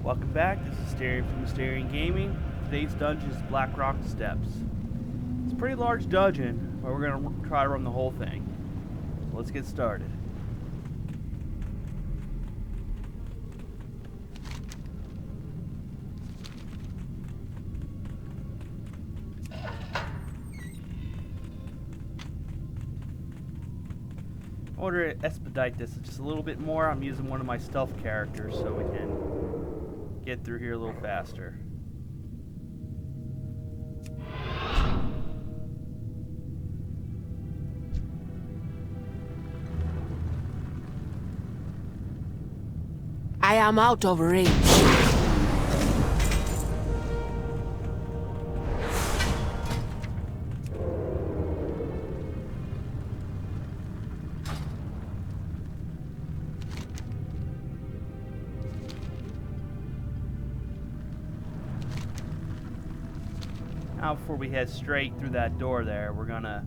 Welcome back, this is Stereo from Mysterian Gaming. Today's dungeon is Blackrock Depths. It's a pretty large dungeon, but we're going to try to run the whole thing. So let's get started. In order to expedite this just a little bit more, I'm using one of my stealth characters so we can get through here a little faster. I am out of range. Now before we head straight through that door there, we're gonna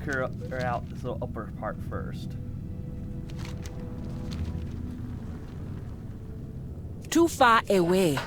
clear out this little upper part first. Too far away.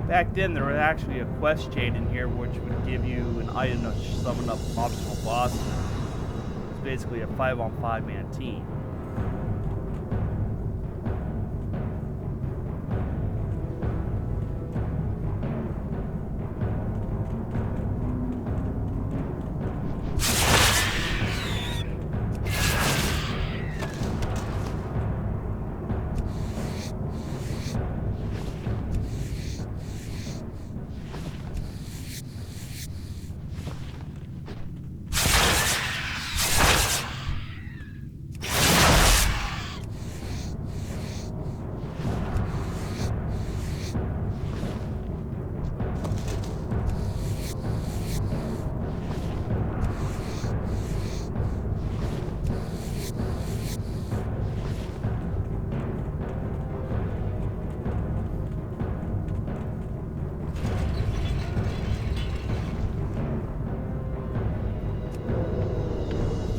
Back then, there was actually a quest chain in here which would give you an item to summon up optional bosses. It's basically a 5-on-5 man team.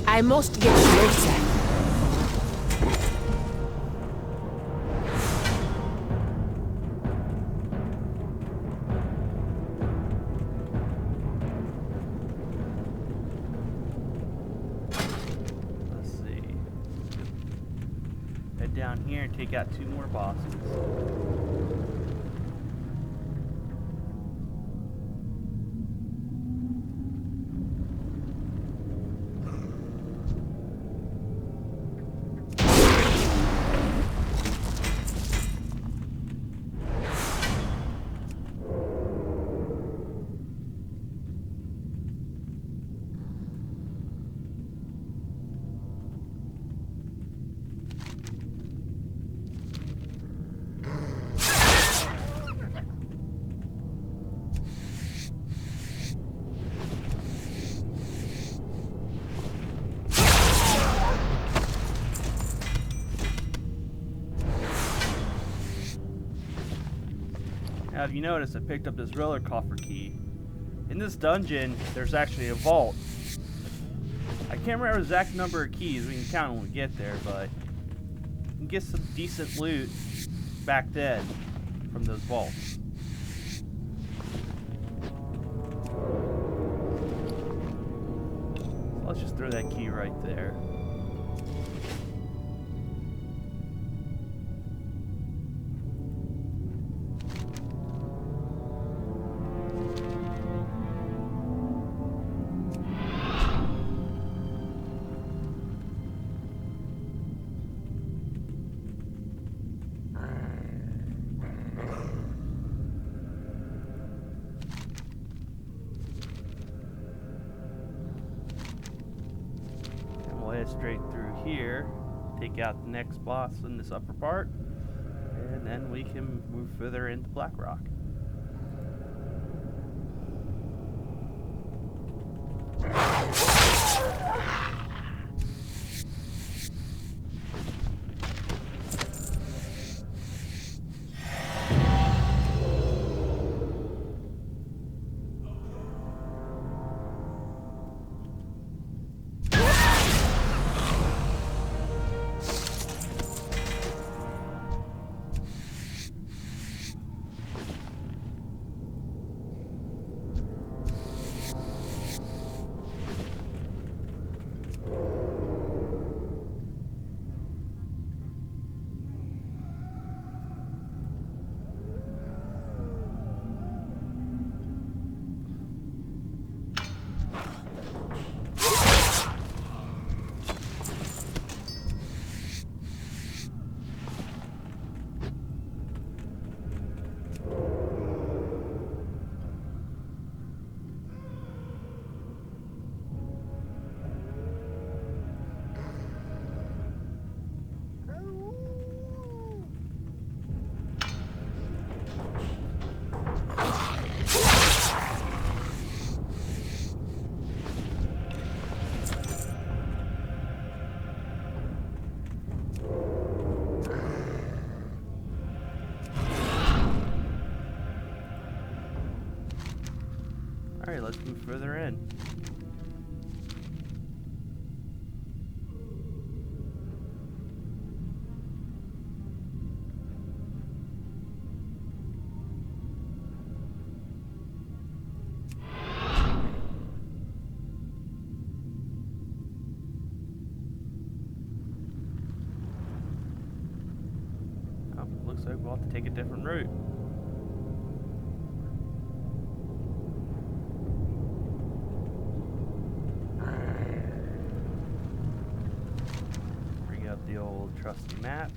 I must get closer. Let's see. Head down here and take out 2 more bosses. Now, if you notice, I picked up this roller coffer key. In this dungeon, there's actually a vault. I can't remember the exact number of keys. We can count when we get there, but you can get some decent loot back then from those vaults. So let's just throw that key right there. straight through here, take out the next boss in this upper part, and then we can move further into Blackrock. Alright, let's move further in. Oh, looks like we'll have to take a different route. The old trusty map.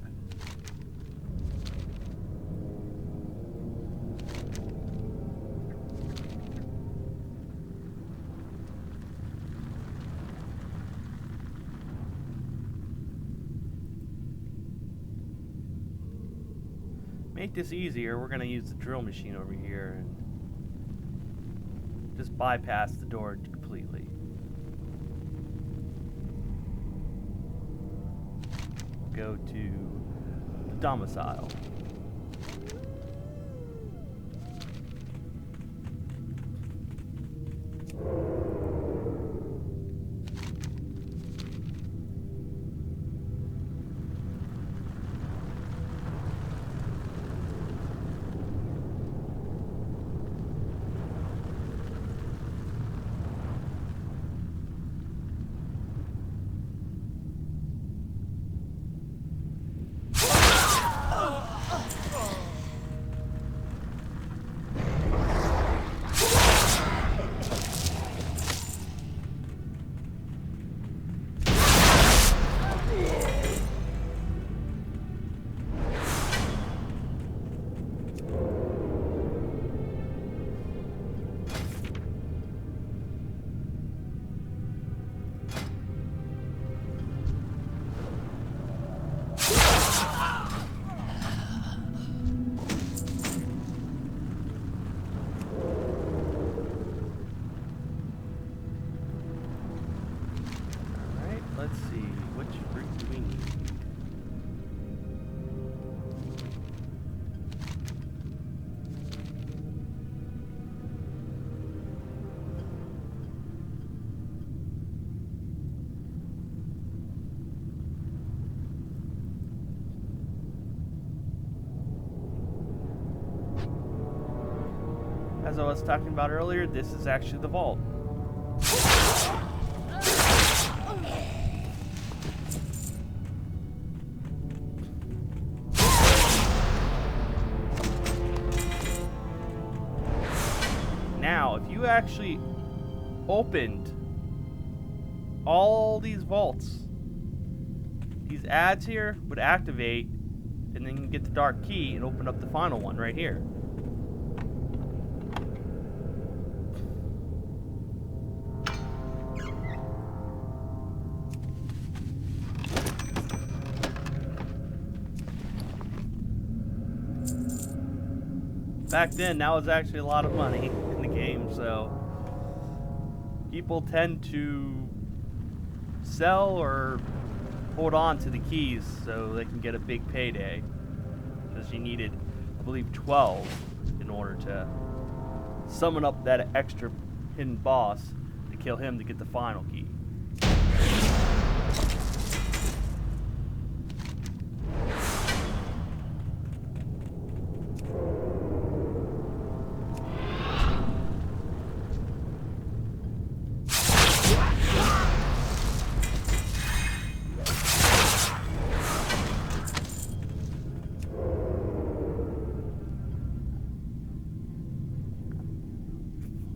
Make this easier, we're going to use the drill machine over here and just bypass the door completely. Go to the domicile. Let's see, which fruit do we need? As I was talking about earlier, this is actually the vault. Now, if you actually opened all these vaults, these ads here would activate, and then you get the dark key and open up the final one right here. back then, that was actually a lot of money in the game, so people tend to sell or hold on to the keys so they can get a big payday. Because you needed, I believe, 12 in order to summon up that extra hidden boss to kill him to get the final key.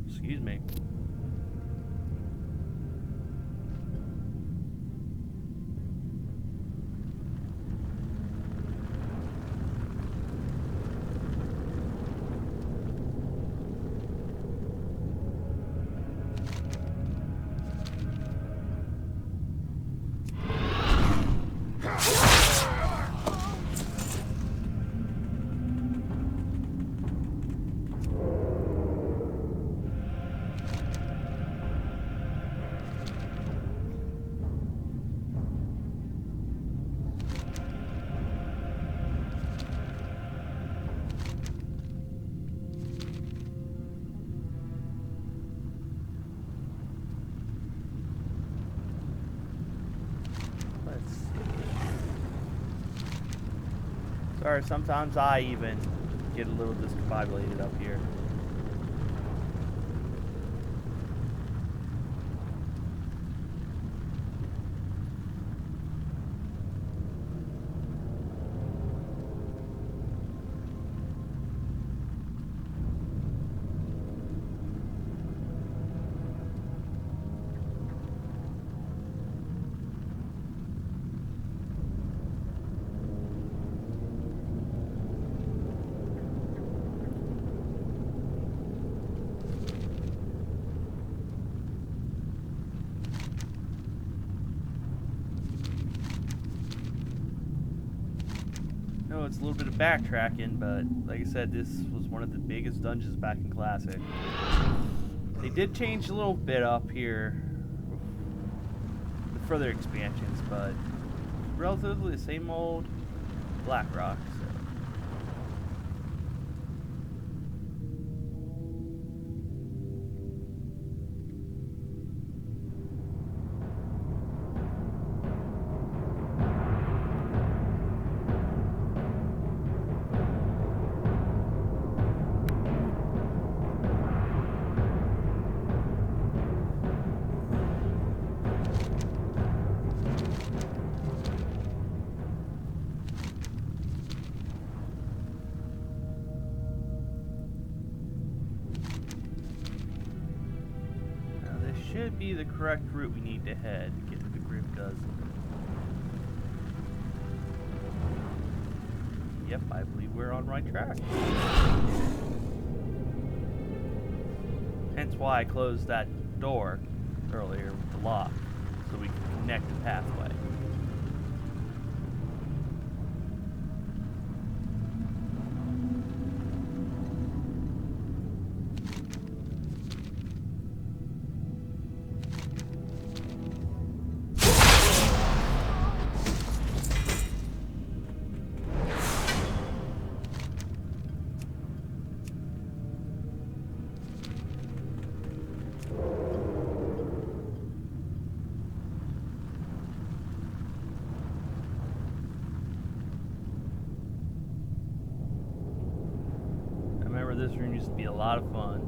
Excuse me. Sorry, sometimes I even get a little discombobulated up here. No, it's a little bit of backtracking, but like I said, this was one of the biggest dungeons back in Classic. They did change a little bit up here with further expansions, but relatively the same old Blackrock. So. Should be the correct route we need to head to get to the Grim Dozen. Yep, I believe we're on the right track. Hence why I closed that door earlier with the lock, so we can connect the pathway. This room used to be a lot of fun.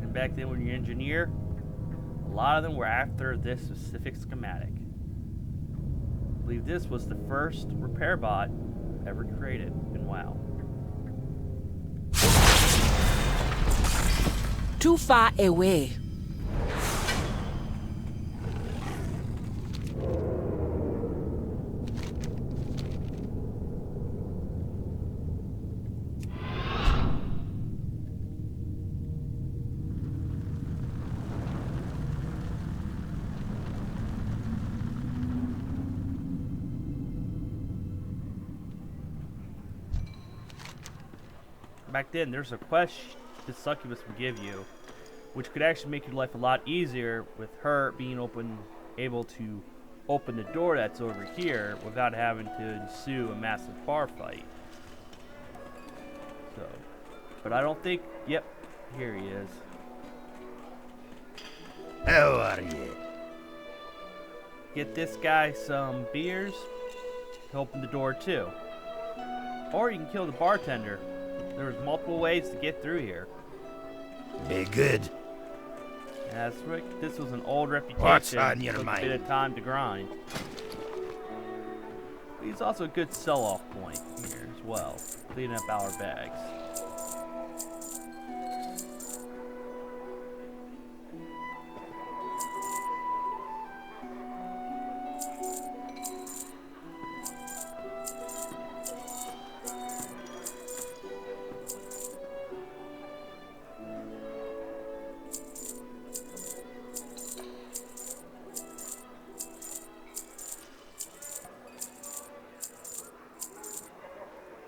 And back then when you're an engineer, a lot of them were after this specific schematic. I believe this was the first repair bot ever created in WoW. Too far away. back then, there's a quest this succubus would give you, which could actually make your life a lot easier with her being able to open the door that's over here without having to ensue a massive bar fight. So, but I don't think. Yep, here he is. How are you? Get this guy some beers. He'll open the door too. Or you can kill the bartender. There's multiple ways to get through here. Be good. That's right. This was an old reputation. What's on your Took mind? a bit of time to grind. But he's also a good sell-off point here as well. Cleaning up our bags.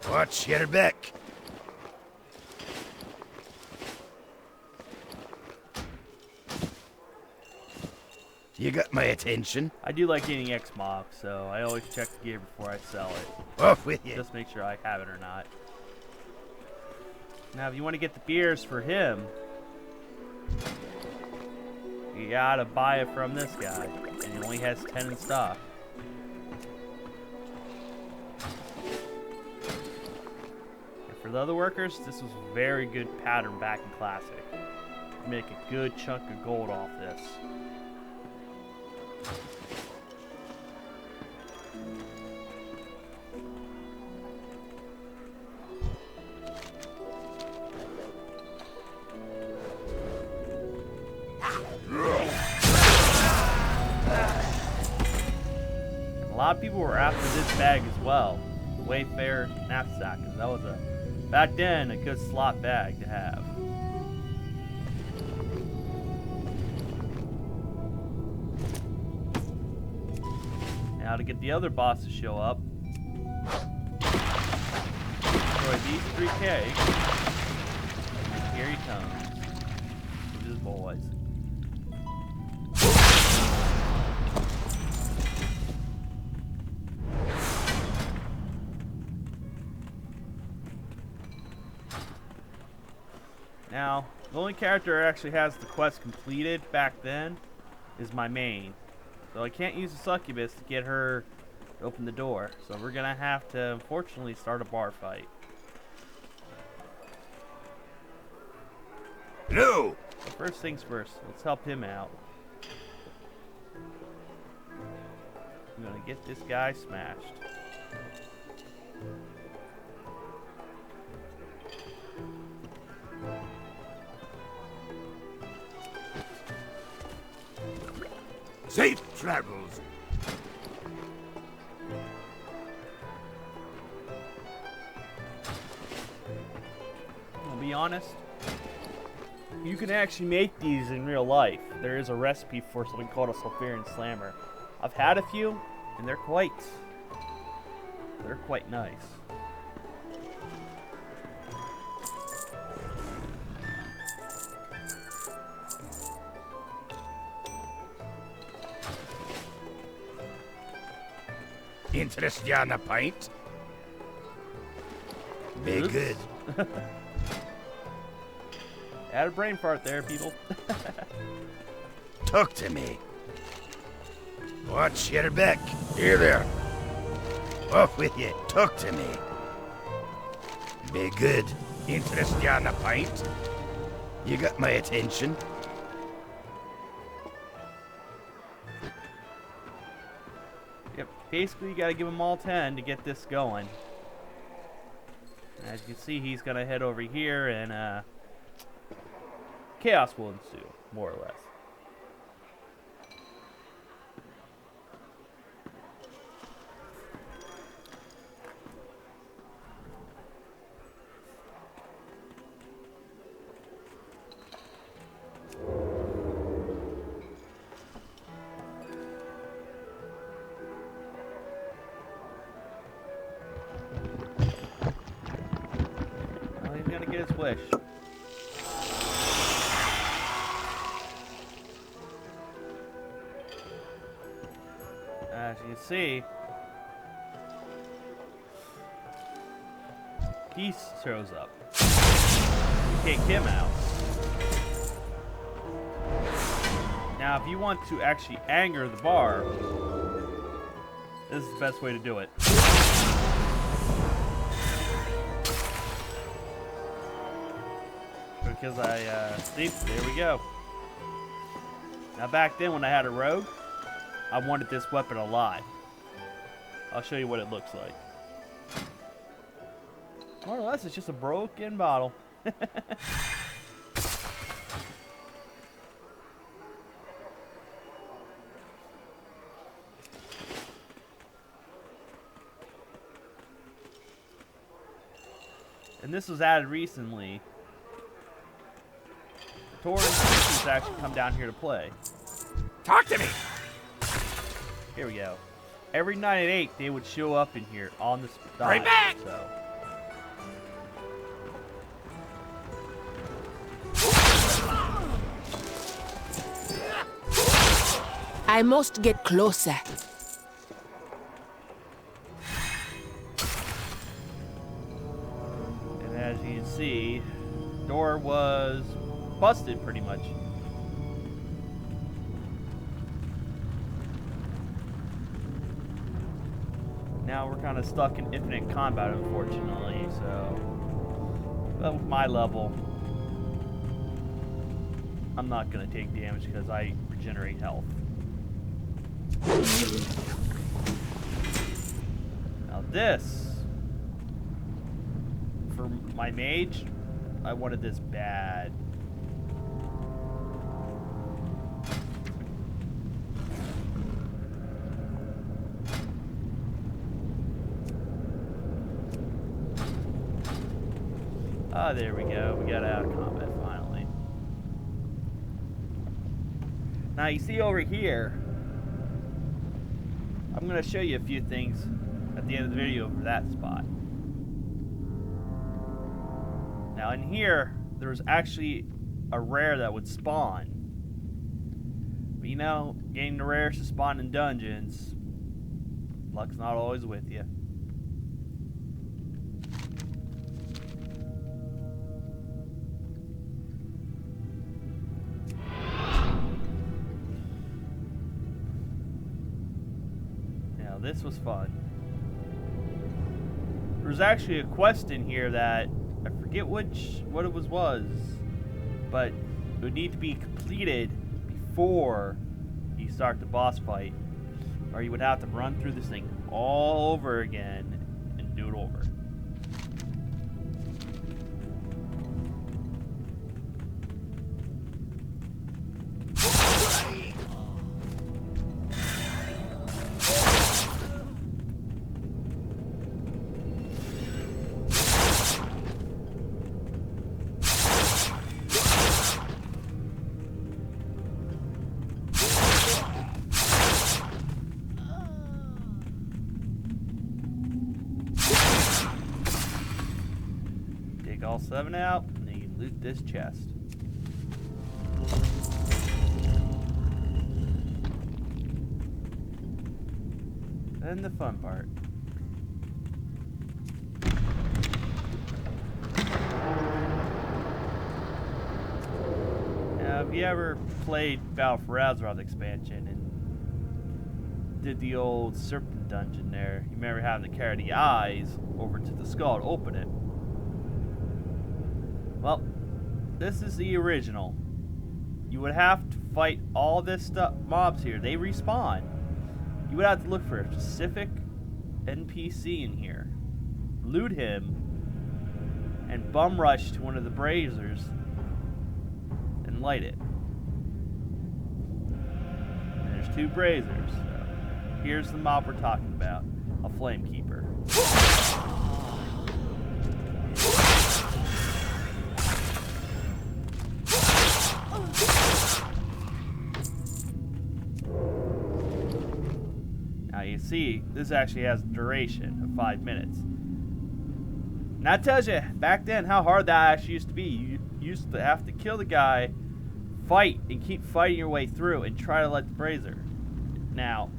Watch your back. You got my attention. I do like getting X-Mob, so I always check the gear before I sell it. Off with you. Just make sure I have it or not. Now, if you want to get the beers for him, you gotta buy it from this guy, and he only has 10 in stock. And for the other workers, this was a very good pattern back in Classic. You make a good chunk of gold off this. A lot of people were after this bag as well, the Wayfarer knapsack, because that was back then, a good slot bag to have. Now to get the other boss to show up, destroy these 3 kegs, and here he comes, with his boys. Now, the only character that actually has the quest completed back then is my main. So I can't use the succubus to get her to open the door. So we're going to have to, unfortunately, start a bar fight. No. So first things first, let's help him out. I'm going to get this guy smashed. Safe travels. I'll be honest, you can actually make these in real life. There is a recipe for something called a Sulfurian Slammer. I've had a few, and they're quite nice. Interest you on a pint? Be Oops. good. Add a brain fart there, people. Talk to me. Watch your back. Here there. Off with you. Talk to me. Be good. Interest you on a pint? You got my attention. Yep, basically you gotta give them all 10 to get this going. As you can see, he's gonna head over here and chaos will ensue, more or less. wish. As you can see, he shows up. You kick him out. Now, if you want to actually anger the bar, this is the best way to do it. Because see, there we go. Now back then when I had a rogue, I wanted this weapon alive. I'll show you what it looks like. More or less, it's just a broken bottle. And this was added recently. The Torrent has actually come down here to play. Talk to me! Here we go. Every night at 8, they would show up in here on the spot. Right back! So. I must get closer. And as you can see, door was busted pretty much. Now we're kind of stuck in infinite combat, unfortunately, so... But with my level, I'm not going to take damage because I regenerate health. Now this, for my mage, I wanted this bad. Ah, there we go. We got out of combat finally. Now you see over here, I'm going to show you a few things at the end of the video for that spot. Now in here, there's actually a rare that would spawn. But you know, getting the rares to spawn in dungeons, luck's not always with you. This was fun. There's actually a quest in here that I forget what it was, but it would need to be completed before you start the boss fight, or you would have to run through this thing all over again and do it over. All 7 out, and then you loot this chest. Then the fun part. Now, have you ever played Battle for Azeroth expansion and did the old serpent dungeon there? You remember having to carry the eyes over to the skull to open it. Well, this is the original. You would have to fight all this stuff, mobs here. They respawn. You would have to look for a specific NPC in here, loot him, and bum rush to one of the braziers and light it. And there's 2 braziers. So here's the mob we're talking about, a flamekeeper. You see, this actually has a duration of 5 minutes. And that tells you back then how hard that actually used to be. You used to have to kill the guy, fight, and keep fighting your way through and try to light the brazier. Now,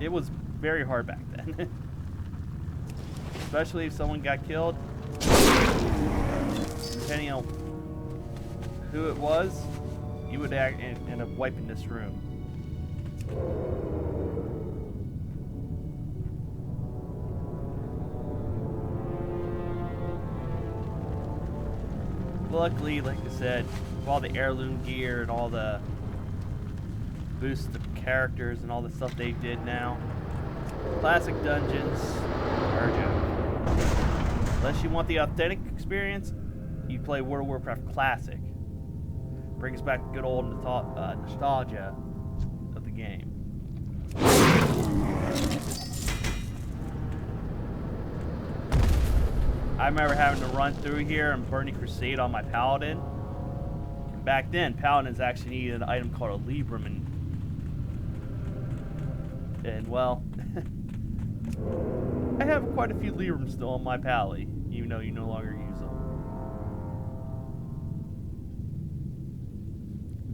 it was very hard back then. Especially if someone got killed. Depending on who it was, you would end up wiping this room. Luckily, like I said, with all the heirloom gear and all the boosts to characters and all the stuff they did now, classic dungeons are a joke. Unless you want the authentic experience, you play World of Warcraft Classic. Brings back the good old nostalgia of the game. I remember having to run through here and Burning Crusade on my Paladin. And back then, Paladins actually needed an item called a Librum. And well, I have quite a few Librums still on my Pally, even though you no longer use them.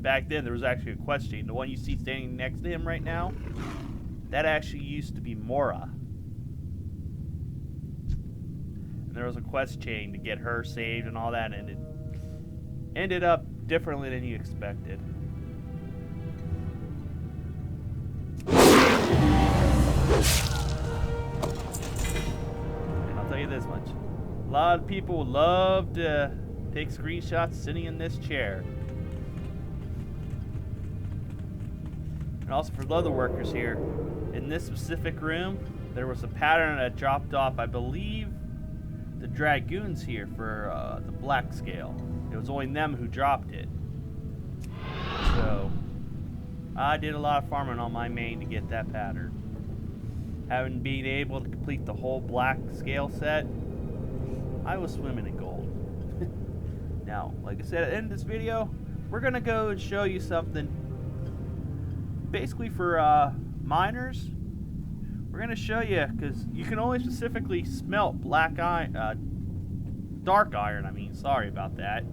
Back then, there was actually a quest chain. The one you see standing next to him right now, that actually used to be Mora. And there was a quest chain to get her saved and all that, and it ended up differently than you expected. And I'll tell you this much. A lot of people love to take screenshots sitting in this chair. And also for the other workers here, in this specific room, there was a pattern that dropped off, I believe, the Dragoons here for the black scale. It was only them who dropped it. So, I did a lot of farming on my main to get that pattern. Having been able to complete the whole black scale set, I was swimming in gold. Now, like I said at the end of this video, we're going to go and show you something basically for miners. We're going to show you, because you can only specifically smelt dark iron, sorry about that.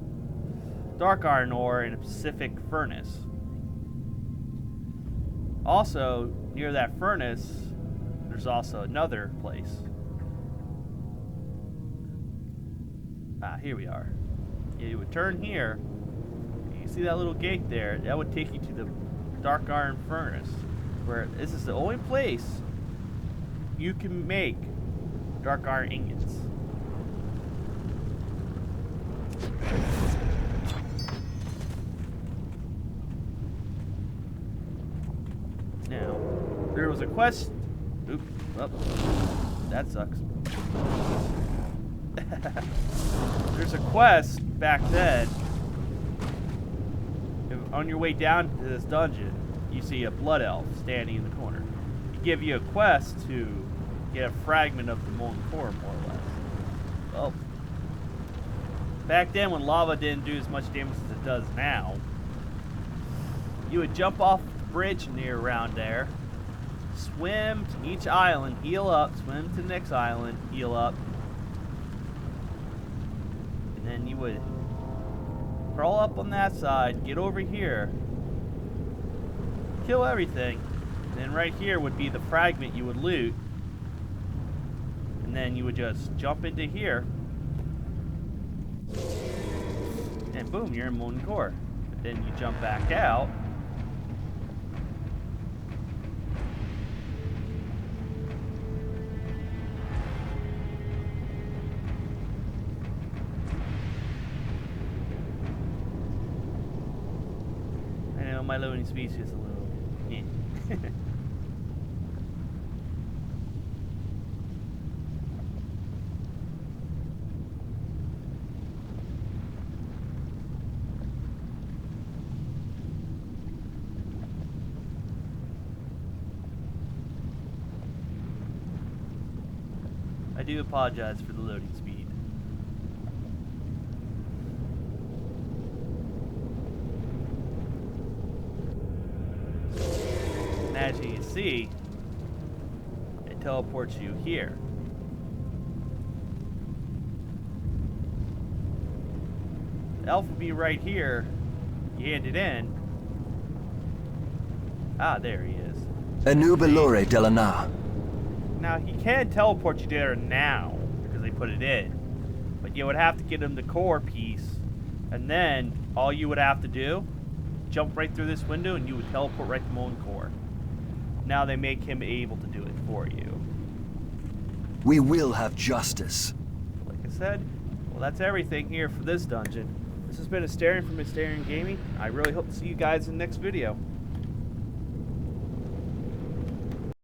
Dark iron ore in a specific furnace. Also, near that furnace, there's also another place. Here we are. You would turn here. You see that little gate there? That would take you to the dark iron furnace, where this is the only place you can make dark iron ingots. Now, there was a quest. Oops, oh, that sucks. There's a quest back then. On your way down to this dungeon, you see a blood elf standing in the corner. He give you a quest to get a fragment of the molten core, more or less. Well, back then when lava didn't do as much damage as it does now, you would jump off the bridge near around there, swim to each island, heal up, swim to the next island, heal up, and then you would crawl up on that side, get over here, kill everything, and then right here would be the fragment you would loot, and then you would just jump into here, and boom, you're in molten core. But then you jump back out, my loading speed is a little I do apologize for the loading speed. As you can see, it teleports you here. The elf would be right here. You hand it in. Ah, there he is. Enubilore Delana. Now, he can teleport you there now, because they put it in. But you would have to get him the core piece, and then all you would have to do, jump right through this window, and you would teleport right to Molten Core. Now they make him able to do it for you. We will have justice. Like I said, well, that's everything here for this dungeon. This has been Asterion from Asterion Gaming. I really hope to see you guys in the next video.